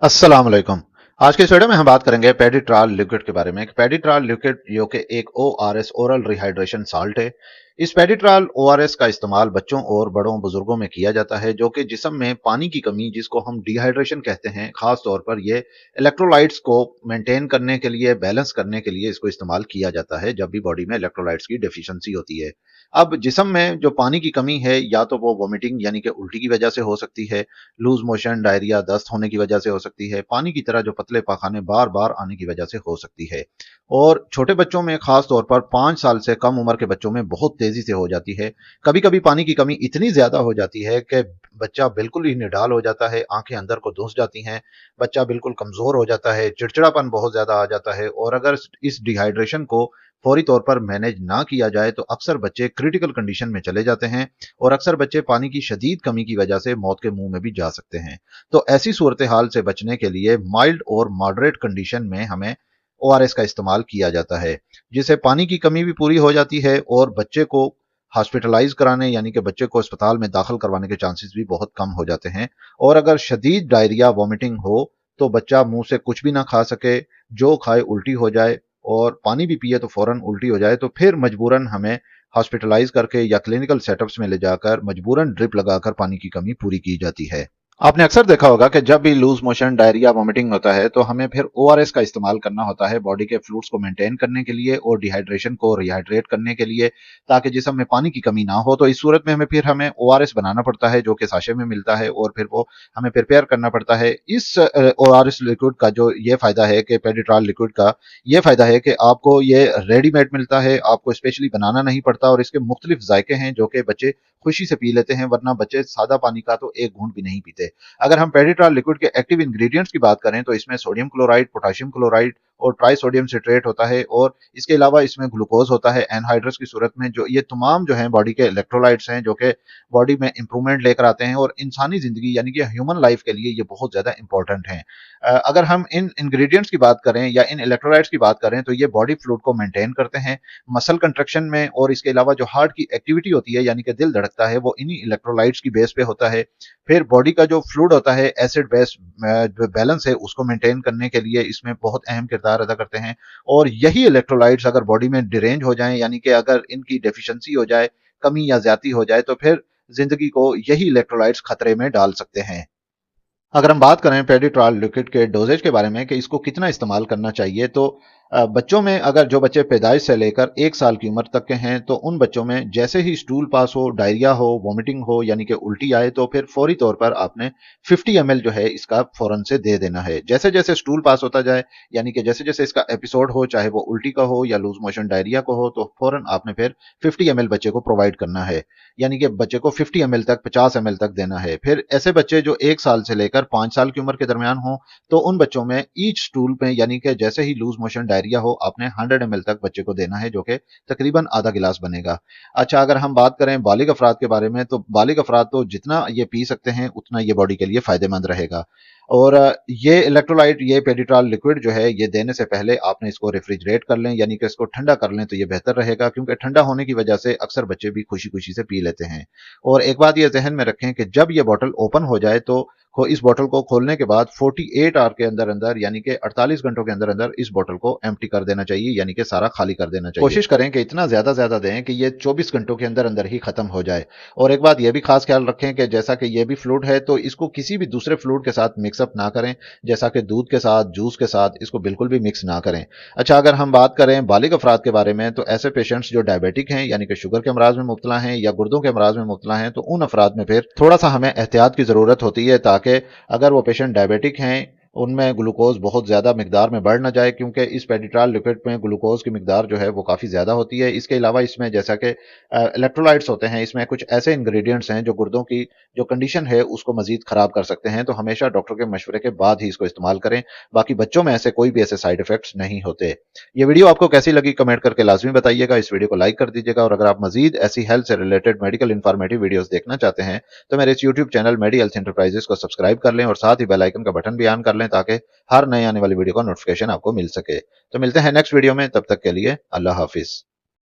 अस्सलाम वालेकुम। आज के इस वीडियो में हम बात करेंगे पेडिट्राल लिक्विड के बारे में। पेडिट्राल लिक्विड जो कि एक ओआरएस ओरल रिहाइड्रेशन साल्ट है। इस पेडिट्राल ओआरएस का इस्तेमाल बच्चों और बड़ों बुजुर्गों में किया जाता है जो कि जिस्म में पानी की कमी जिसको हम डिहाइड्रेशन कहते हैं, खास तौर पर ये इलेक्ट्रोलाइट्स को मेंटेन करने के लिए, बैलेंस करने के लिए इसको इस्तेमाल किया जाता है जब भी बॉडी में इलेक्ट्रोलाइट्स की डेफिशिएंसी होती है। अब जिस्म में जो पानी की कमी है या तो वो वोमिटिंग यानी कि उल्टी की वजह से हो सकती है, लूज मोशन, डायरिया, दस्त होने की वजह से हो सकती है, पानी की तरह जो पतले पाखाने बार बार आने की वजह से हो सकती है। और छोटे बच्चों में खास तौर पर 5 साल से कम उम्र के बच्चों में बहुत तेजी से हो जाती है। कभी कभी पानी की कमी इतनी ज्यादा हो जाती है कि बच्चा बिल्कुल ही निढाल हो जाता है, आंखें अंदर को घुस जाती हैं, बच्चा बिल्कुल कमजोर हो जाता है, चिड़चिड़ापन बहुत ज्यादा आ जाता है। और अगर इस डिहाइड्रेशन को फौरी तौर पर मैनेज ना किया जाए तो अक्सर बच्चे क्रिटिकल कंडीशन में चले जाते हैं और अक्सर बच्चे पानी की शदीद कमी की वजह से मौत के मुंह में भी जा सकते हैं। तो ऐसी सूरत हाल से बचने के लिए माइल्ड और मॉडरेट कंडीशन में हमें ओआरएस का इस्तेमाल किया जाता है, जिससे पानी की कमी भी पूरी हो जाती है और बच्चे को हॉस्पिटलाइज कराने यानी कि बच्चे को अस्पताल में दाखिल करवाने के चांसेस भी बहुत कम हो जाते हैं। और अगर शदीद डायरिया वॉमिटिंग हो तो बच्चा मुंह से कुछ भी ना खा सके, जो खाए उल्टी हो जाए और पानी भी पिए तो फौरन उल्टी हो जाए, तो फिर मजबूरन हमें हॉस्पिटलाइज करके या क्लिनिकल सेटअप्स में ले जाकर मजबूरन ड्रिप लगाकर पानी की कमी पूरी की जाती है। आपने अक्सर देखा होगा कि जब भी लूज मोशन, डायरिया, वोमिटिंग होता है तो हमें फिर ओआरएस का इस्तेमाल करना होता है बॉडी के फ्लूइड्स को मेंटेन करने के लिए और डिहाइड्रेशन को रिहाइड्रेट करने के लिए, ताकि जिस्म में पानी की कमी ना हो। तो इस सूरत में हमें ओआरएस बनाना पड़ता है जो कि साशे में मिलता है और फिर वो हमें प्रिपेयर करना पड़ता है। इस ओआरएस लिक्विड का जो ये फायदा है कि पेडिट्रॉल लिक्विड का ये फायदा है कि आपको ये रेडीमेड मिलता है, आपको स्पेशली बनाना नहीं पड़ता और इसके मुख्तलिफ जायके हैं जो कि बच्चे खुशी से पी लेते हैं, वरना बच्चे सादा पानी का तो एक घूंट भी नहीं पीते। अगर हम पेडिट्रॉल लिक्विड के एक्टिव इंग्रेडिएंट्स की बात करें तो इसमें सोडियम क्लोराइड, पोटेशियम क्लोराइड और ट्राई सोडियम सिट्रेट होता है और इसके अलावा इसमें ग्लूकोज होता है एनहाइड्रस की सूरत में। जो ये तमाम जो है बॉडी के इलेक्ट्रोलाइट्स हैं जो कि बॉडी में इंप्रूवमेंट लेकर आते हैं और इंसानी जिंदगी यानी कि ह्यूमन लाइफ के लिए ये बहुत ज्यादा इंपॉर्टेंट हैं। अगर हम इन इंग्रेडिएंट्स की बात करें या इन इलेक्ट्रोलाइट्स की बात करें तो ये बॉडी फ्लूइड को मेंटेन करते हैं मसल कंट्रक्शन में, और इसके अलावा जो हार्ट की एक्टिविटी होती है यानी कि दिल धड़कता है वो इन्हीं इलेक्ट्रोलाइट्स की बेस पे होता है। फिर बॉडी का जो फ्लूइड होता है, एसिड बेस जो बैलेंस है उसको मेंटेन करने के लिए इसमें बहुत अहम किरदार अदा करते हैं। और यही इलेक्ट्रोलाइट्स अगर बॉडी में डिरेंज हो जाएं यानी कि अगर इनकी डेफिशिएंसी हो जाए, कमी या ज्यादा हो जाए, तो फिर जिंदगी को यही इलेक्ट्रोलाइट्स खतरे में डाल सकते हैं। अगर हम बात करें पेडिट्रॉल लिक्विड के डोजेज के बारे में कि इसको कितना इस्तेमाल करना चाहिए, तो बच्चों में अगर जो बच्चे पैदाइश से लेकर 1 साल की उम्र तक के हैं तो उन बच्चों में जैसे ही स्टूल पास हो, डायरिया हो, वोमिटिंग हो यानी कि उल्टी आए, तो फिर फौरी तौर पर आपने 50 ml जो है इसका फौरन से दे देना है। जैसे जैसे स्टूल पास होता जाए यानी कि जैसे जैसे इसका एपिसोड हो, चाहे वो उल्टी का हो या लूज मोशन डायरिया को हो, तो फौरन आपने फिर 50 ml बच्चे को प्रोवाइड करना है। यानी कि बच्चे को 50 ml तक, 50 ml तक देना है। फिर ऐसे बच्चे जो 1 साल से लेकर 5 साल की उम्र के दरमियान हो तो उन बच्चों में ईच स्टूल में यानी कि जैसे ही लूज मोशन डायरिया हो आपने 100 ml तक बच्चे को देना है, जो कि तकरीबन आधा गिलास बनेगा। अच्छा, अगर हम बात करें बालिग अफराद के बारे में तो बालिग अफराद तो जितना ये पी सकते हैं उतना ये बॉडी के लिए फायदेमंद रहेगा। और ये इलेक्ट्रोलाइट, ये पेडिट्रॉल लिक्विड जो है ये देने से पहले आपने इसको रेफ्रिजरेट कर लें यानी कि इसको ठंडा कर लें तो ये बेहतर रहेगा, क्योंकि ठंडा होने की वजह से अक्सर बच्चे भी खुशी खुशी से पी लेते हैं। और एक बात ये जहन में रखें कि जब ये बोतल ओपन हो जाए तो इस बोतल को खोलने के बाद 48 आवर के अंदर अंदर यानी कि 48 घंटों के अंदर अंदर इस बोतल को एम्प्टी कर देना चाहिए, यानी कि सारा खाली कर देना चाहिए। कोशिश करें कि इतना ज्यादा दें कि ये 24 घंटों के अंदर अंदर ही खत्म हो जाए। और एक बात यह भी खास ख्याल रखें कि जैसा कि ये भी फ्लूइड है तो इसको किसी भी दूसरे फ्लूइड के साथ मिक्सअप ना करें, जैसा कि दूध के साथ, जूस के साथ इसको बिल्कुल भी मिक्स ना करें। अच्छा, अगर हम बात करें बालिग अफराद के बारे में तो ऐसे पेशेंट्स जो डायबिटिक हैं यानी कि शुगर के अमराज में मुब्तला हैं या गुर्दों के अमराज में मुब्तला हैं, तो उन अफराद में फिर थोड़ा सा हमें एहतियात की जरूरत होती है, ताकि अगर वो पेशेंट डायबिटिक हैं उनमें ग्लूकोज बहुत ज्यादा मिकदार में बढ़ ना जाए, क्योंकि इस पेडिट्रॉल लिक्विड में ग्लूकोज की मिकदार जो है वो काफी ज्यादा होती है। इसके अलावा इसमें जैसा कि इलेक्ट्रोलाइट्स होते हैं, इसमें कुछ ऐसे इंग्रेडिएंट्स हैं जो गुर्दों की जो कंडीशन है उसको मजीद खराब कर सकते हैं, तो हमेशा डॉक्टर के मशवरे के बाद ही इसको इस्तेमाल करें। बाकी बच्चों में ऐसे कोई भी ऐसे साइड इफेक्ट्स नहीं होते। ये वीडियो आपको कैसी लगी कमेंट करके लाजमी बताइएगा। इस वीडियो को लाइक कर दीजिएगा और अगर आप मजीद ऐसी हेल्थ से रिलेटेड मेडिकल इंफॉर्मेटिव वीडियोस देखना चाहते हैं तो मेरे इस यूट्यूब चैनल मेडी हेल्थ एंटरप्राइजेस को सब्सक्राइब कर लें और साथ ही बेल आइकन का बटन भी ऑन कर लें, ताकि हर नए आने वाली वीडियो का नोटिफिकेशन आपको मिल सके। तो मिलते हैं नेक्स्ट वीडियो में, तब तक के लिए अल्लाह हाफिज।